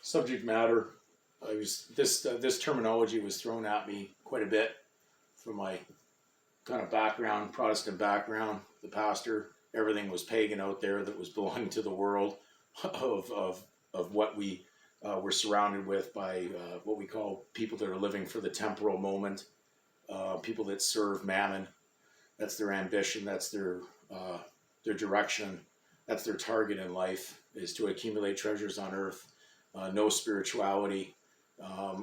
subject matter. This terminology was thrown at me quite a bit from my kind of background, Protestant background. The pastor, everything was pagan out there that was belonging to the world of what we were surrounded with by what we call people that are living for the temporal moment, people that serve mammon. That's their ambition. That's their direction. That's their target in life, is to accumulate treasures on earth. No spirituality,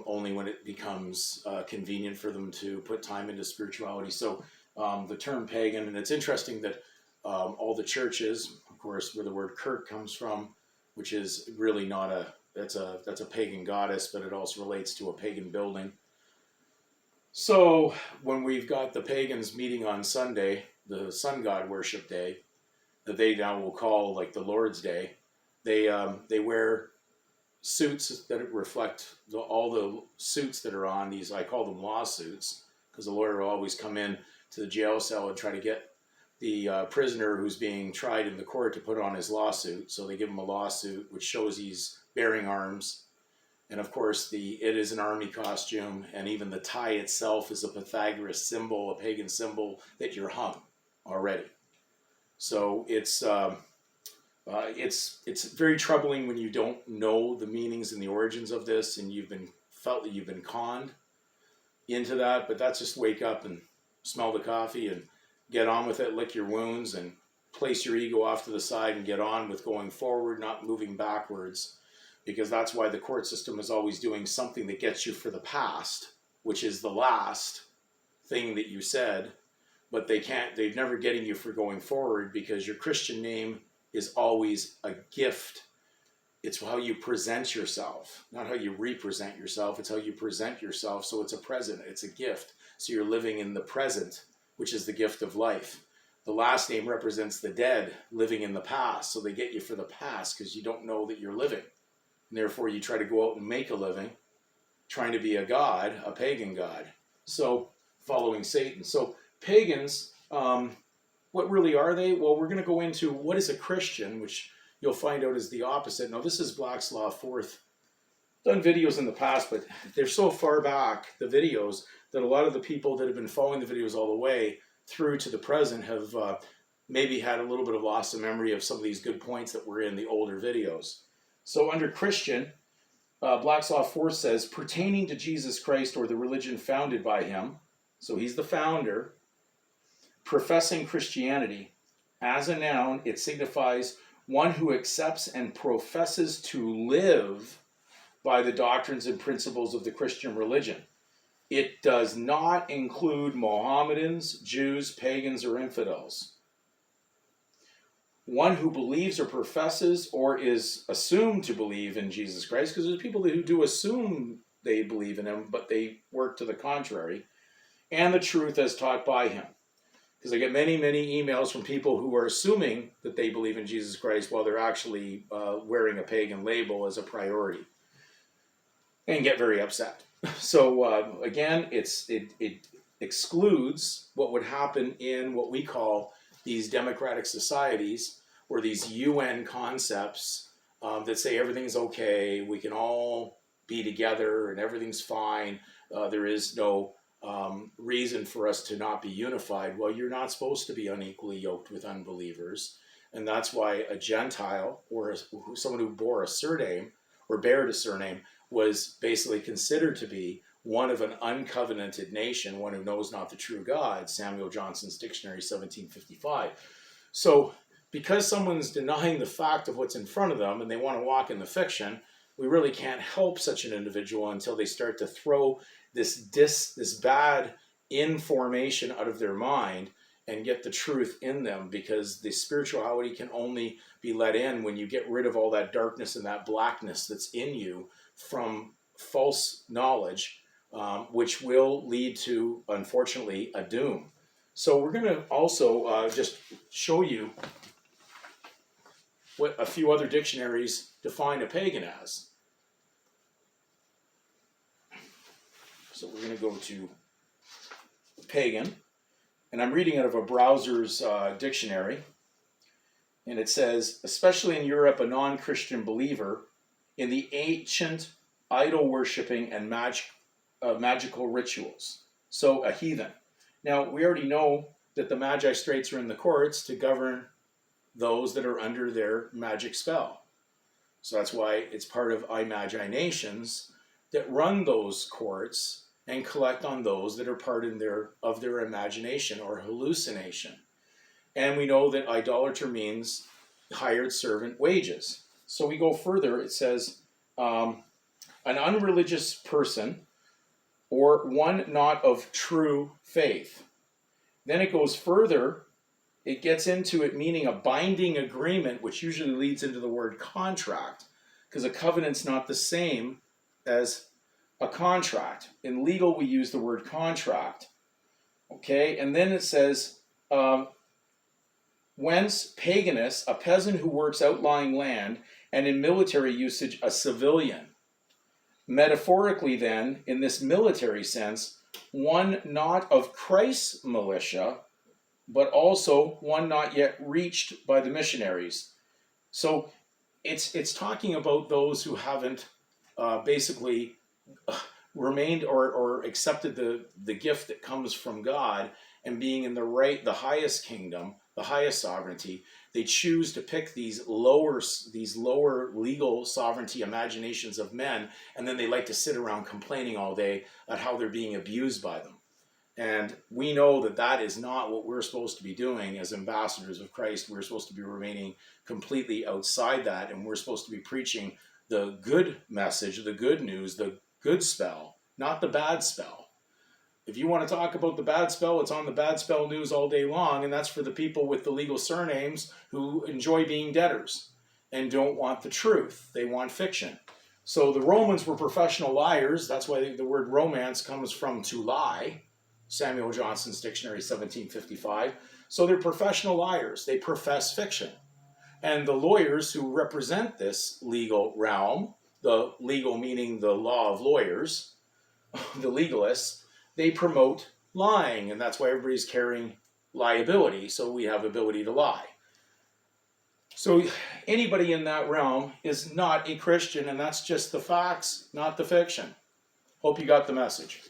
only when it becomes convenient for them to put time into spirituality. So the term pagan, and it's interesting that all the churches, of course, where the word kirk comes from, which is really not that's a pagan goddess, but it also relates to a pagan building. So when we've got the pagans meeting on Sunday, the sun god worship day, that they now will call like the Lord's Day, they wear suits that reflect all the suits that are on these. I call them lawsuits, because the lawyer will always come in to the jail cell and try to get the prisoner who's being tried in the court to put on his lawsuit. So they give him a lawsuit which shows he's bearing arms. And of course, it is an army costume, and even the tie itself is a Pythagoras symbol, a pagan symbol that you're hung already. So it's very troubling when you don't know the meanings and the origins of this, and felt that you've been conned into that. But that's just wake up and smell the coffee and get on with it, lick your wounds, and place your ego off to the side and get on with going forward, not moving backwards. Because that's why the court system is always doing something that gets you for the past, which is the last thing that you said, but they're never getting you for going forward, because your Christian name is always a gift. It's how you present yourself, not how you represent yourself. It's how you present yourself. So it's a present, it's a gift. So you're living in the present, which is the gift of life. The last name represents the dead living in the past. So they get you for the past because you don't know that you're living. And therefore, you try to go out and make a living, trying to be a god, a pagan god. So, following Satan. So, pagans, what really are they? Well, we're going to go into what is a Christian, which you'll find out is the opposite. Now, this is Black's Law Fourth. I've done videos in the past, but they're so far back, the videos, that a lot of the people that have been following the videos all the way through to the present have maybe had a little bit of loss of memory of some of these good points that were in the older videos. So under Christian, Black's Law 4 says, pertaining to Jesus Christ or the religion founded by him, so he's the founder, professing Christianity. As a noun, it signifies one who accepts and professes to live by the doctrines and principles of the Christian religion. It does not include Mohammedans, Jews, pagans, or infidels. One who believes or professes or is assumed to believe in Jesus Christ, because there's people who do assume they believe in him, but they work to the contrary, and the truth as taught by him. Because I get many, many emails from people who are assuming that they believe in Jesus Christ while they're actually wearing a pagan label as a priority, and get very upset. So again, it excludes what would happen in what we call these democratic societies, or these UN concepts that say everything's okay, we can all be together and everything's fine, there is no reason for us to not be unified. Well, you're not supposed to be unequally yoked with unbelievers, and that's why a Gentile, or someone who bore a surname or bared a surname, was basically considered to be one of an uncovenanted nation, one who knows not the true God, Samuel Johnson's Dictionary, 1755. So because someone's denying the fact of what's in front of them and they want to walk in the fiction, we really can't help such an individual until they start to throw this bad information out of their mind and get the truth in them, because the spirituality can only be let in when you get rid of all that darkness and that blackness that's in you from false knowledge, which will lead to, unfortunately, a doom. So we're going to also just show you what a few other dictionaries define a pagan as. So we're going to go to pagan, and I'm reading out of a browser's dictionary, and it says, especially in Europe, a non-Christian believer in the ancient idol worshipping and magical rituals. So a heathen. Now, we already know that the Magi Straits are in the courts to govern those that are under their magic spell. So that's why it's part of imaginations that run those courts and collect on those that are part of their imagination or hallucination. And we know that idolater means hired servant wages. So we go further, it says, an unreligious person or one not of true faith. Then it goes further, it gets into it meaning a binding agreement, which usually leads into the word contract, because a covenant's not the same as a contract. In legal, we use the word contract. Okay, and then it says, whence paganus, a peasant who works outlying land, and in military usage, a civilian. Metaphorically then, in this military sense, one not of Christ's militia, but also one not yet reached by the missionaries. So it's talking about those who haven't basically remained or accepted the gift that comes from God and being in the highest kingdom, the highest sovereignty. They choose to pick these lower legal sovereignty imaginations of men, and then they like to sit around complaining all day at how they're being abused by them. And we know that that is not what we're supposed to be doing as ambassadors of Christ. We're supposed to be remaining completely outside that, and we're supposed to be preaching the good message, the good news, the good spell, not the bad spell. If you want to talk about the bad spell, it's on the bad spell news all day long, and that's for the people with the legal surnames who enjoy being debtors and don't want the truth. They want fiction. So the Romans were professional liars. That's why the word romance comes from to lie. Samuel Johnson's dictionary, 1755. So they're professional liars. They profess fiction. And the lawyers who represent this legal realm, the legal meaning the law of lawyers, the legalists, they promote lying, and that's why everybody's carrying liability, so we have ability to lie. So anybody in that realm is not a Christian, and that's just the facts, not the fiction. Hope you got the message.